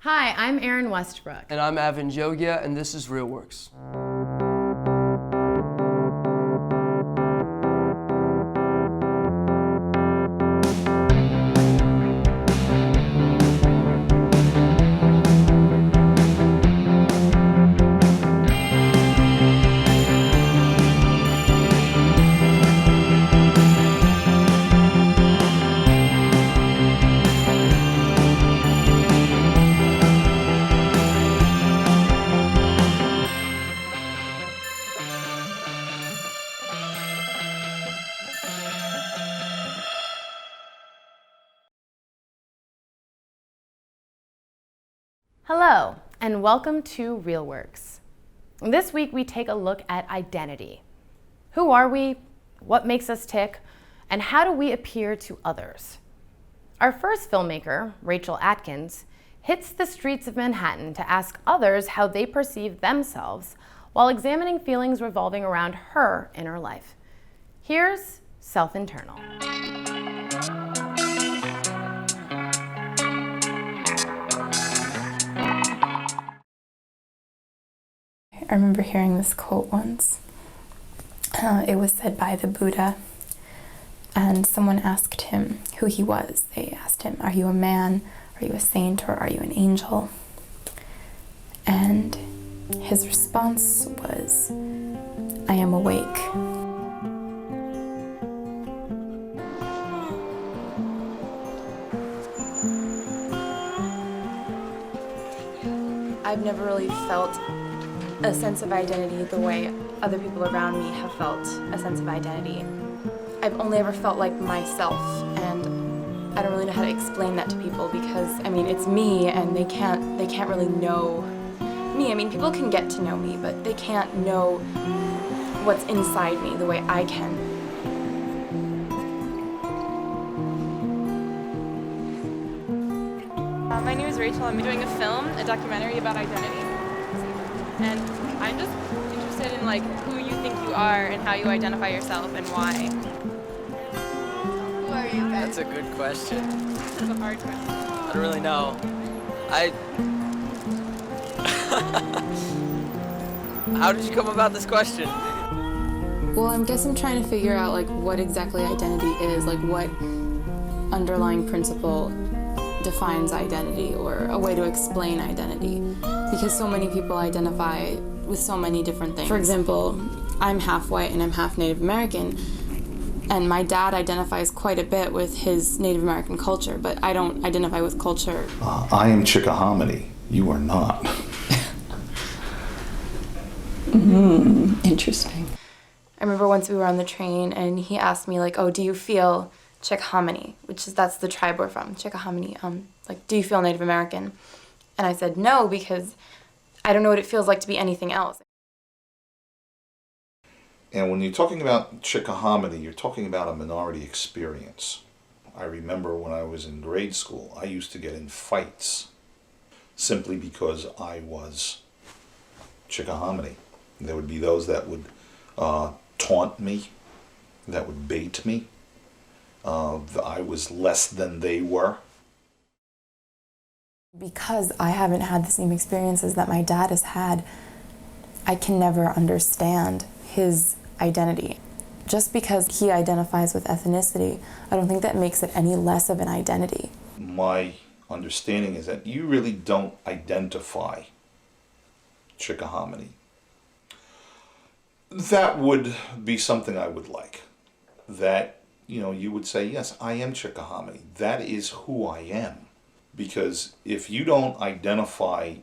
Hi, I'm Erinn Westbrook. And I'm Avan Jogia, and this is Real Works. Hello, and welcome to Real Works. This week we take a look at identity. Who are we? What makes us tick? And how do we appear to others? Our first filmmaker, Rachel Atkins, hits the streets of Manhattan to ask others how they perceive themselves while examining feelings revolving around her inner life. Here's Self-Internal. I remember hearing this quote once. It was said by the Buddha, and someone asked him who he was. They asked him, "Are you a man? Are you a saint? Or are you an angel?" And his response was, "I am awake." I've never really felt a sense of identity the way other people around me have felt a sense of identity. I've only ever felt like myself, and I don't really know how to explain that to people because, I mean, it's me and they can't really know me. I mean, people can get to know me, but they can't know what's inside me the way I can. My name is Rachel. I'm doing a documentary about identity. And I'm just interested in who you think you are and how you identify yourself and why. Who are you guys? That's a good question. It's a hard question. I don't really know. How did you come about this question? Well, I guess I'm trying to figure out what exactly identity is, what underlying principle defines identity or a way to explain identity, because so many people identify with so many different things. For example, I'm half white and I'm half Native American, and my dad identifies quite a bit with his Native American culture, but I don't identify with culture. I am Chickahominy. You are not. Interesting. I remember once we were on the train and he asked me oh, do you feel Chickahominy, that's the tribe we're from, Chickahominy, do you feel Native American? And I said no, because I don't know what it feels like to be anything else. And when you're talking about Chickahominy, you're talking about a minority experience. I remember when I was in grade school, I used to get in fights simply because I was Chickahominy. There would be those that would taunt me, that would bait me. I was less than they were. Because I haven't had the same experiences that my dad has had, I can never understand his identity. Just because he identifies with ethnicity, I don't think that makes it any less of an identity. My understanding is that you really don't identify Chickahominy. That would be something I would like. That you would say, yes, I am Chickahominy. That is who I am. Because if you don't identify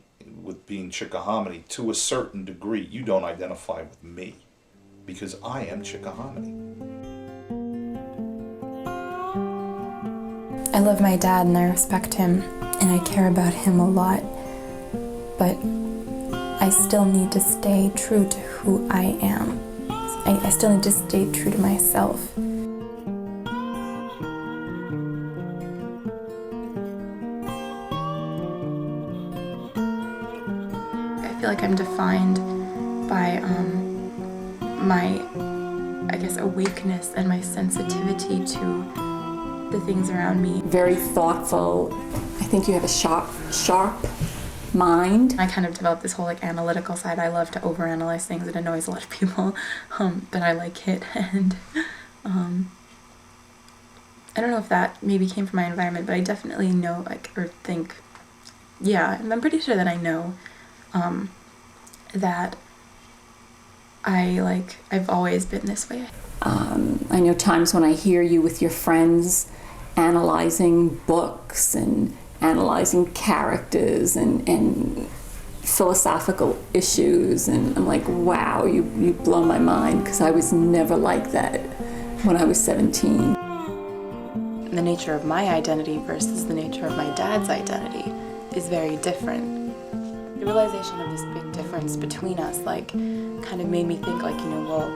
with being Chickahominy to a certain degree, you don't identify with me. Because I am Chickahominy. I love my dad and I respect him and I care about him a lot. But I still need to stay true to who I am. I still need to stay true to myself. I feel like I'm defined by my, awakeness and my sensitivity to the things around me. Very thoughtful. I think you have a sharp mind. I kind of developed this whole like analytical side. I love to overanalyze things. It annoys a lot of people, but I like it. And I don't know if that maybe came from my environment, but I definitely know, like, or think, yeah, I'm pretty sure that I know that I've always been this way. I know times when I hear you with your friends analyzing books and analyzing characters and philosophical issues, and I'm like, wow, you blow my mind, because I was never like that when I was 17. The nature of my identity versus the nature of my dad's identity is very different. The realization of this big difference between us, like, kind of made me think, like, well,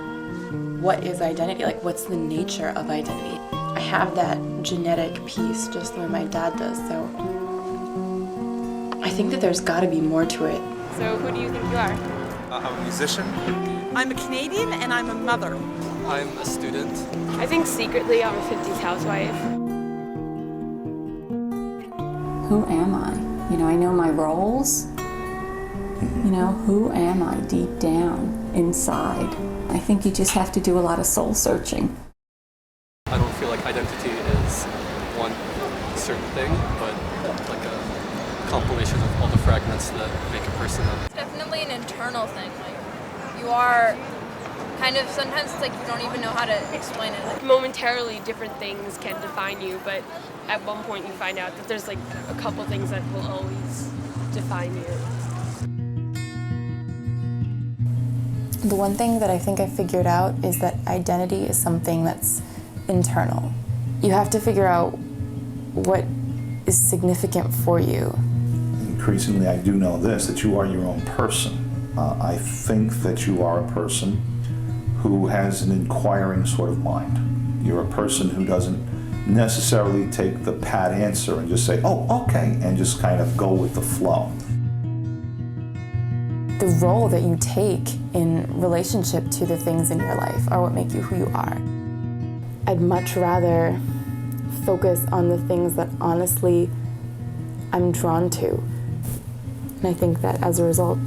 what is identity? Like, what's the nature of identity? I have that genetic piece just the way my dad does, so I think that there's got to be more to it. So who do you think you are? I'm a musician. I'm a Canadian and I'm a mother. I'm a student. I think secretly I'm a 50s housewife. Who am I? I know my roles. Who am I deep down inside? I think you just have to do a lot of soul searching. I don't feel like identity is one certain thing, but like a compilation of all the fragments that make a person up. It's definitely an internal thing. Like, you are kind of, sometimes it's like you don't even know how to explain it. Like, Momentarily, different things can define you, but at one point you find out that there's like a couple things that will always define you. The one thing that I think I figured out is that identity is something that's internal. You have to figure out what is significant for you. Increasingly, I do know this, that you are your own person. I think that you are a person who has an inquiring sort of mind. You're a person who doesn't necessarily take the pat answer and just say, oh, okay, and just kind of go with the flow. The role that you take in relationship to the things in your life are what make you who you are. I'd much rather focus on the things that honestly I'm drawn to. And I think that as a result,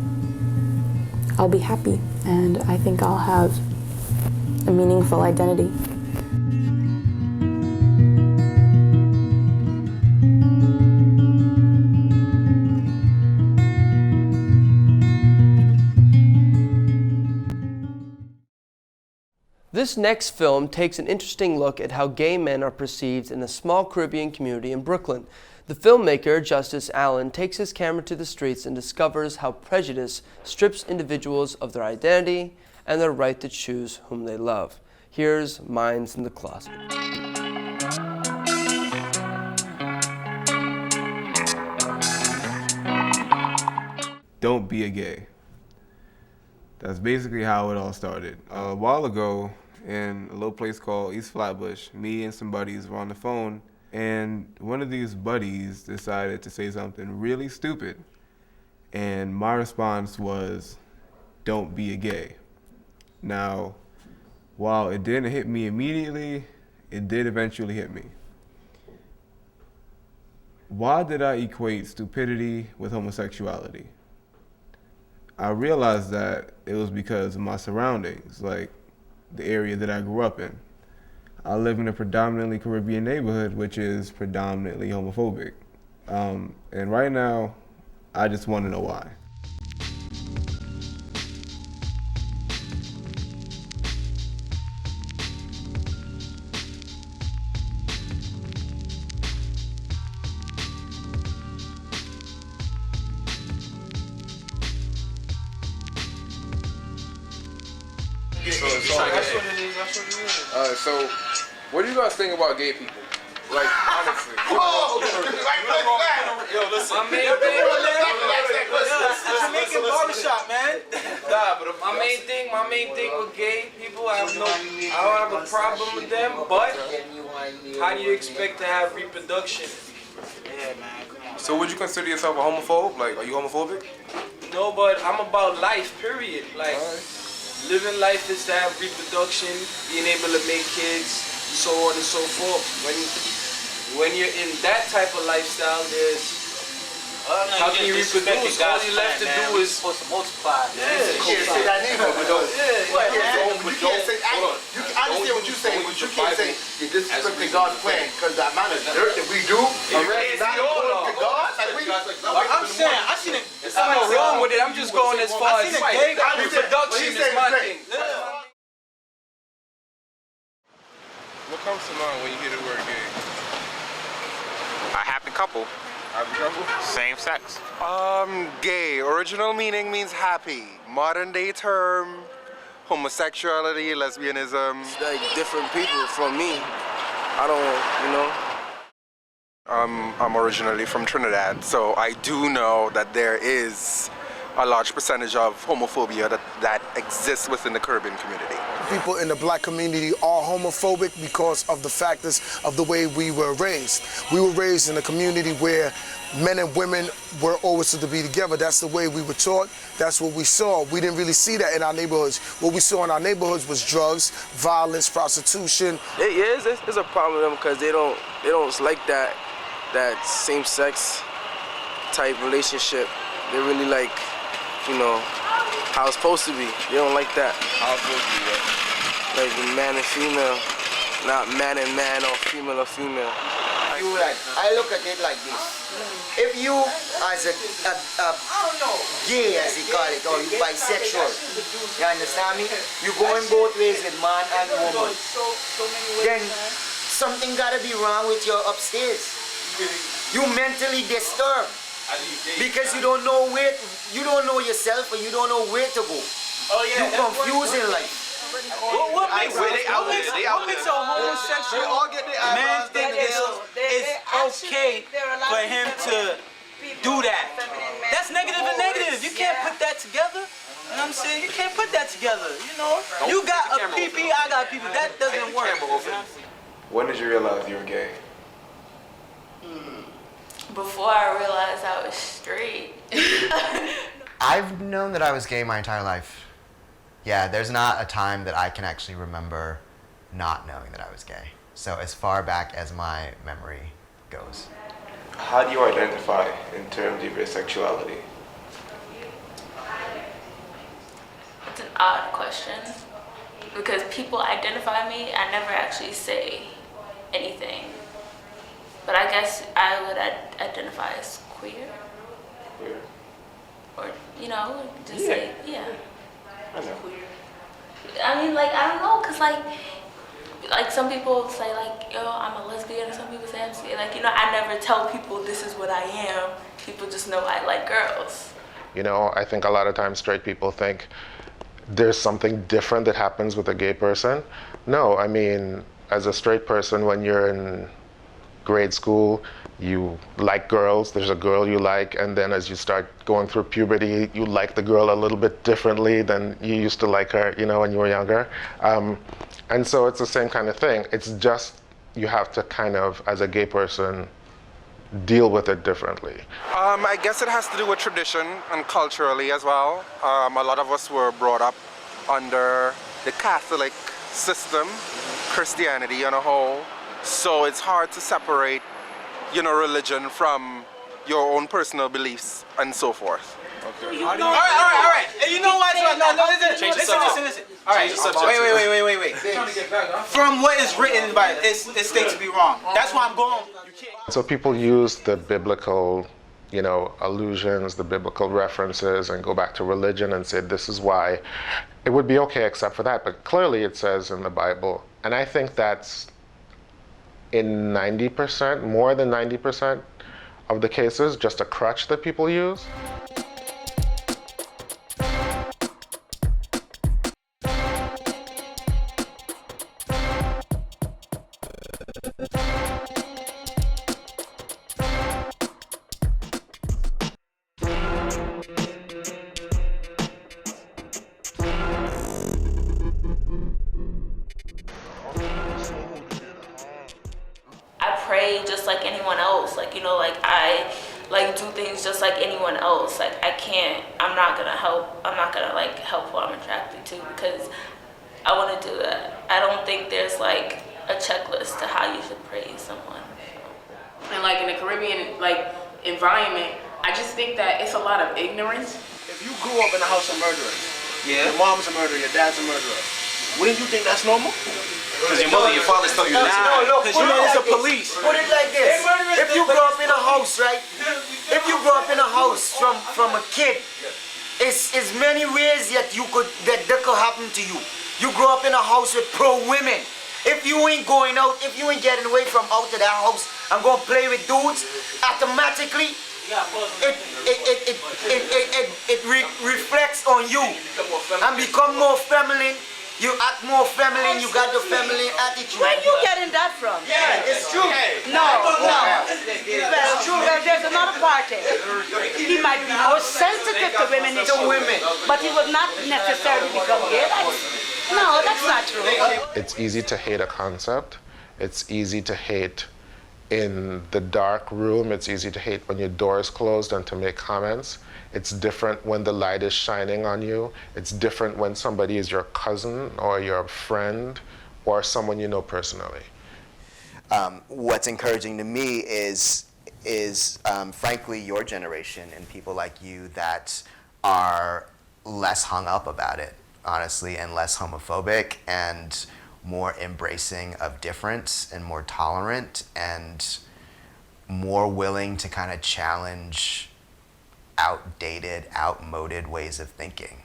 I'll be happy, and I think I'll have a meaningful identity. This next film takes an interesting look at how gay men are perceived in a small Caribbean community in Brooklyn. The filmmaker, Justice Allen, takes his camera to the streets and discovers how prejudice strips individuals of their identity and their right to choose whom they love. Here's Minds in the Closet. Don't be a gay. That's basically how it all started. A while ago, in a little place called East Flatbush, me and some buddies were on the phone, and one of these buddies decided to say something really stupid. And my response was, don't be a gay. Now, while it didn't hit me immediately, it did eventually hit me. Why did I equate stupidity with homosexuality? I realized that it was because of my surroundings, like the area that I grew up in. I live in a predominantly Caribbean neighborhood, which is predominantly homophobic. And right now, I just want to know why. So what do you guys think about gay people? Like, honestly. Yo, listen. My main thing. Jamaican barbershop, man. Nah, but my main thing with gay people, I don't have a problem with them. But how do you expect to have reproduction? Yeah, man. Come on. So would you consider yourself a homophobe? Like, are you homophobic? No, but I'm about life, period. Like, living life is to have reproduction, being able to make kids, so on and so forth. When you're in that type of lifestyle, there's How can you reproduce? All you left to do is supposed to multiply. You can't say that neither. You can't say. I understand what you're saying, but you can't say you're disrespecting God's plan because the amount of dirt that we do, not according to God. I'm saying, I seen it. There's nothing wrong with it. I'm just going as far as reproduction is my thing. What comes to mind when you hear the word gay? A happy couple. Happy couple? Same sex. Gay. Original meaning means happy. Modern day term, homosexuality, lesbianism. It's like different people from me. I don't, you know. I'm originally from Trinidad, so I do know that there is a large percentage of homophobia that exists within the Caribbean community. People in the black community are homophobic because of the factors of the way we were raised. We were raised in a community where men and women were always to be together. That's the way we were taught. That's what we saw. We didn't really see that in our neighborhoods. What we saw in our neighborhoods was drugs, violence, prostitution. It's a problem with them because they don't like that same-sex type relationship. They really like, you know, how it's supposed to be. They don't like that. How it's supposed to be, right? Like the man and female, not man and man or female. I look at it like this. If you, as a gay, as they call it, or you bisexual, you understand me? You going both ways with man and woman. Then something gotta be wrong with your upstairs. You mentally disturbed because you don't know yourself, or you don't know where to go. You confusing life. What makes a homosexual man think it's okay for him to do that? That's negative and negative. You can't put that together. You know what I'm saying? You can't put that together. You know, you got a PP, I got a PP. That doesn't work. When did you realize you were gay? Before I realized I was straight. I've known that I was gay my entire life. Yeah, there's not a time that I can actually remember not knowing that I was gay. So as far back as my memory goes. How do you identify in terms of your sexuality? It's an odd question because people identify me, I never actually say anything. But I guess I would identify as queer. Queer? Or, you know, just say, yeah. I know. Queer. I mean, like, I don't know, because, like some people say, like, yo, I'm a lesbian, or some people say I'm straight. Like, you know, I never tell people this is what I am. People just know I like girls. You know, I think a lot of times straight people think there's something different that happens with a gay person. No, I mean, as a straight person, when you're in grade school, you like girls, there's a girl you like, and then as you start going through puberty, you like the girl a little bit differently than you used to like her, you know, when you were younger. And so it's the same kind of thing. It's just you have to kind of, as a gay person, deal with it differently. I guess it has to do with tradition and culturally as well. A lot of us were brought up under the Catholic system, Christianity on a whole. So it's hard to separate, you know, religion from your own personal beliefs and so forth. Okay. All right. And you know what? Listen. All right. Wait. From what is written by it states to be wrong. That's why I'm going. So people use the biblical, you know, allusions, the biblical references, and go back to religion and say this is why it would be okay except for that. But clearly it says in the Bible, and I think that's in 90%, more than 90% of the cases, just a crutch that people use. Just like anyone else, like, you know, like I like do things just like anyone else. Like I'm not gonna like help who I'm attracted to because I want to do that. I don't think there's like a checklist to how you should praise someone. And like in the Caribbean like environment, I just think that it's a lot of ignorance. If you grew up in a house of murderers, your mom's a murderer, your dad's a murderer, wouldn't you think that's normal? Because your mother, your father's telling you that. No, look, Because you know it's a police. Put it like this. If you grow up in a house, right? If you grow up in a house from a kid, it's many ways that that could happen to you. You grow up in a house with pro-women. If you ain't going out, if you ain't getting away from out of that house and go play with dudes, automatically it reflects on you and become more feminine. You act more feminine, you got the feminine attitude. Where you getting that from? Yeah, it's true. No. Well, true. Well, there's another party. He might be more sensitive to women, but he would not necessarily become gay. No, that's not true. It's easy to hate a concept. It's easy to hate in the dark room. It's easy to hate when your door is closed and to make comments. It's different when the light is shining on you. It's different when somebody is your cousin or your friend or someone you know personally. What's encouraging to me is frankly your generation and people like you that are less hung up about it, honestly, and less homophobic and more embracing of difference and more tolerant and more willing to kind of challenge outdated, outmoded ways of thinking.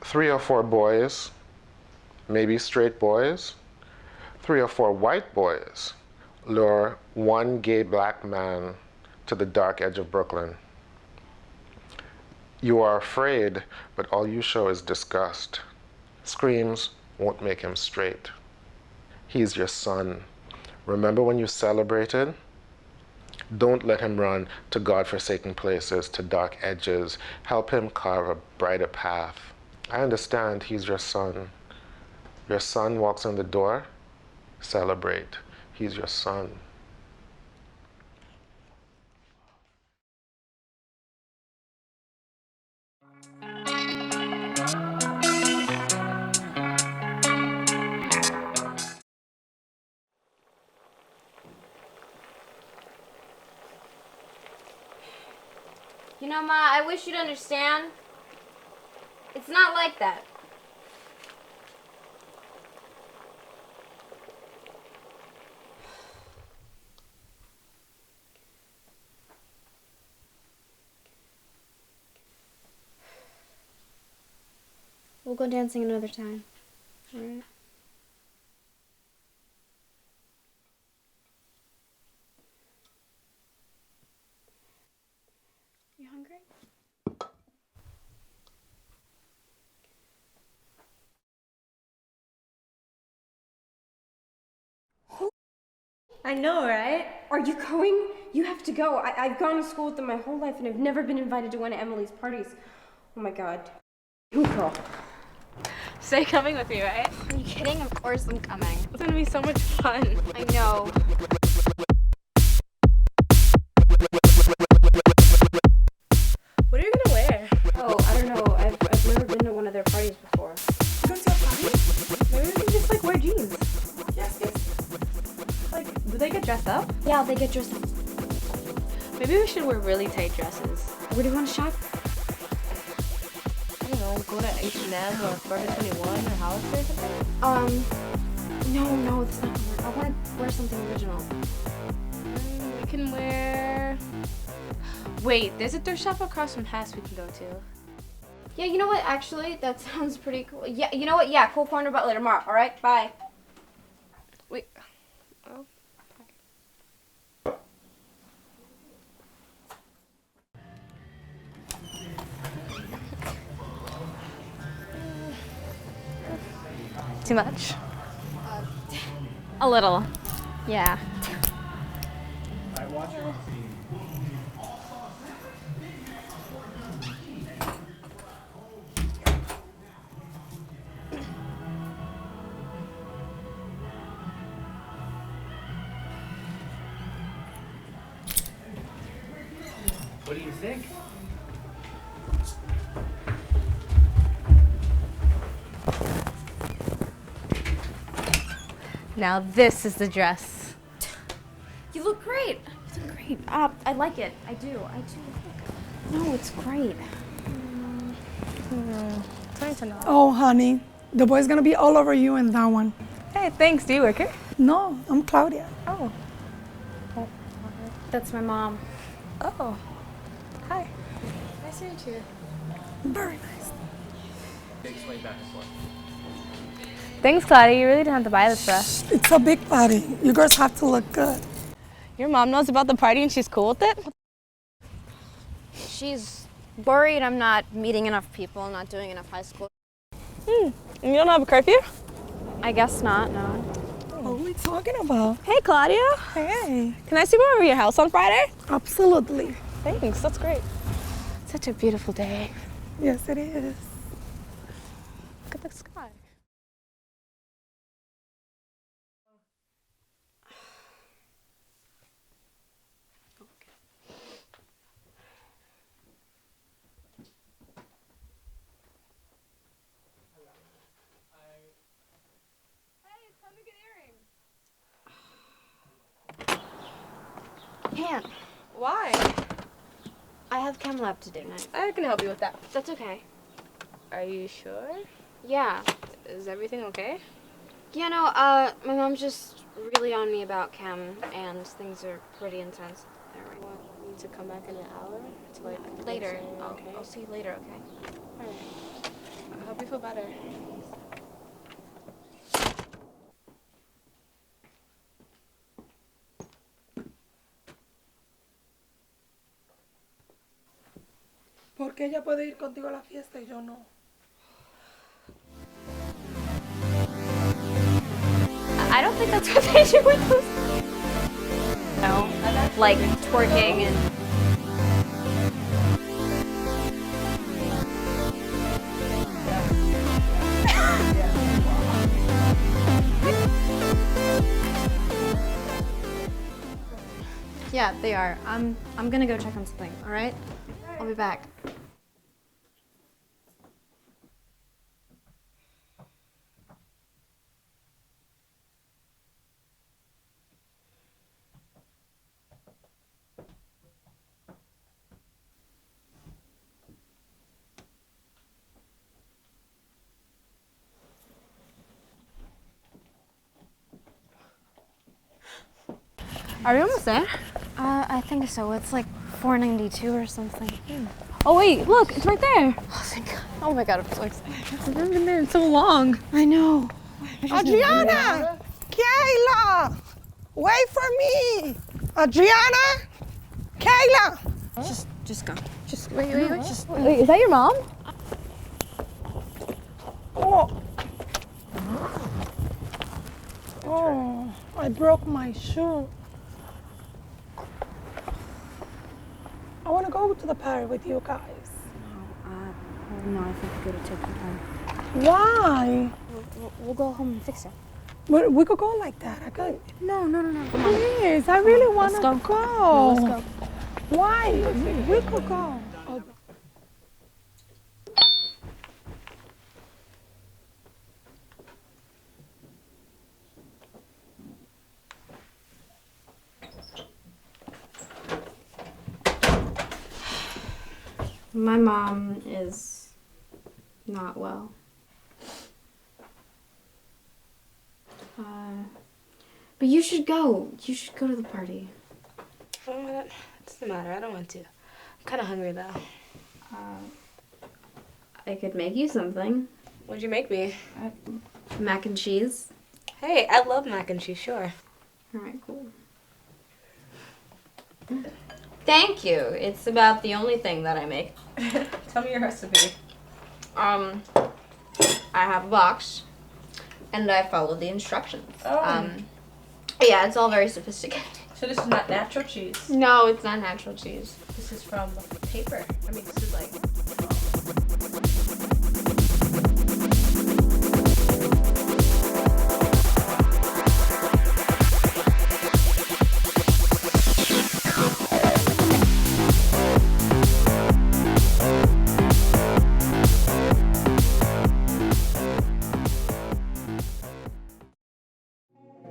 3 or 4 boys, maybe straight boys, 3 or 4 white boys lure one gay black man to the dark edge of Brooklyn. You are afraid, but all you show is disgust. Screams won't make him straight. He's your son. Remember when you celebrated? Don't let him run to God-forsaken places, to dark edges. Help him carve a brighter path. I understand he's your son. Your son walks in the door, celebrate. He's your son. You know, Ma, I wish you'd understand. It's not like that. We'll go dancing another time. All right? You hungry? I know, right? Are you going? You have to go. I've gone to school with them my whole life and I've never been invited to one of Emily's parties. Oh my god. Ooh, girl. Stay coming with me, right? Are you kidding? Of course I'm coming. It's gonna be so much fun. I know. What are you gonna wear? Oh, I don't know. I've never been to one of their parties before. You going to a party? Maybe we can just like wear jeans. Yes. Like, do they get dressed up? Yeah, they get dressed up. Maybe we should wear really tight dresses. Where do you want to shop? I don't know, go to H&M or Forever 21 or Hollister or something? No, that's not gonna work. I want to wear something original. We can wear... Wait, there's a thrift shop across from Hess we can go to. Yeah, you know what? Actually, that sounds pretty cool. Yeah, you know what? Yeah, cool corner about later tomorrow. All right, bye. Wait. Oh. Too much? A little. Yeah. What do you think? Now this is the dress. You look great. You look great. great. I like it. I do. No, it's great. Trying to know. Oh, honey, the boy's gonna be all over you in that one. Hey, thanks. Do you work here? No, I'm Claudia. Oh. That's my mom. Oh. Hi. Nice to meet you. Very nice. Big swing back and forth. Thanks, Claudia. You really didn't have to buy this for us. It's a big party. You girls have to look good. Your mom knows about the party and she's cool with it? She's worried I'm not meeting enough people, not doing enough high school. And you don't have a curfew? I guess not, no. What are we talking about? Hey, Claudia. Hey. Can I sleep over at your house on Friday? Absolutely. Thanks. That's great. Such a beautiful day. Yes, it is. Look at the sky. Can't. Why? I have chem lab today night. I can help you with that. That's okay. Are you sure? Yeah. Is everything okay? Yeah, no, my mom's just really on me about chem, and things are pretty intense there right now. You need to come back in an hour to like Later. Okay. I'll see you later, okay? Alright. I hope you feel better. ¿Por qué ella puede ir contigo a la fiesta y yo no? I don't think that's what they do with those. No, like twerking and. Yeah, they are. I'm gonna go check on something. All right, I'll be back. Are we almost there? I think so. It's like 492 or something. Oh wait, look, it's right there. Oh, thank God. Oh my God, I'm so excited. I've never been there in so long. I know. Adriana! Kayla! Wait for me! Adriana! Kayla! Just go. Just wait. Wait, is that your mom? Oh. Oh, I broke my shoe. I want to go to the party with you guys. No, I think we gotta take some time. Why? We'll go home and fix it. We could go like that. I could. No. Come on. Please, I really want to go. No, let's go. Why? We could go. My mom is not well. But you should go. You should go to the party. It doesn't matter. I don't want to. I'm kind of hungry though. I could make you something. What'd you make me? Mac and cheese. Hey, I love mac and cheese. Sure. All right, cool. Thank you. It's about the only thing that I make. Tell me your recipe. I have a box, and I follow the instructions. Oh. Yeah, it's all very sophisticated. So this is not natural cheese? No, it's not natural cheese. This is from paper. I mean, this is like...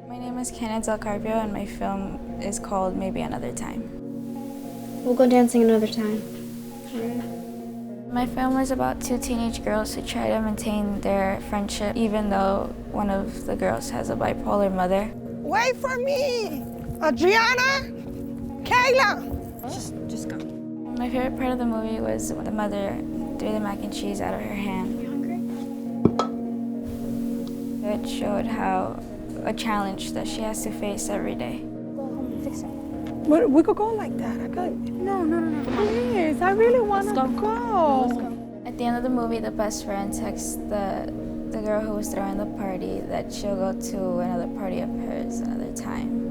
My name is Kenneth Del Carpio and my film is called Maybe Another Time. We'll go dancing another time. My film was about two teenage girls who try to maintain their friendship even though one of the girls has a bipolar mother. Wait for me! Adriana! Kayla! Just go. My favorite part of the movie was when the mother threw the mac and cheese out of her hand. You hungry? It showed how a challenge that she has to face every day. Go home and fix it. But we could go like that. I could. No. Please, I really want to go. Let's go. At the end of the movie, the best friend texts the girl who was throwing the party that she'll go to another party of hers another time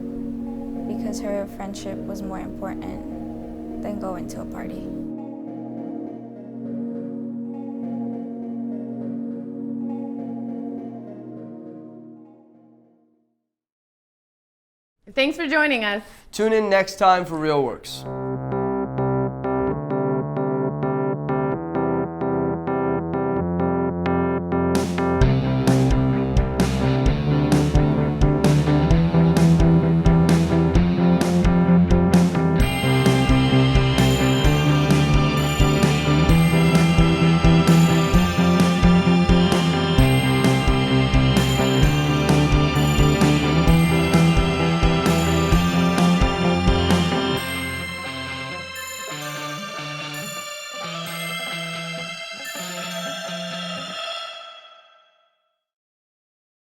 because her friendship was more important than going to a party. Thanks for joining us. Tune in next time for Real Works.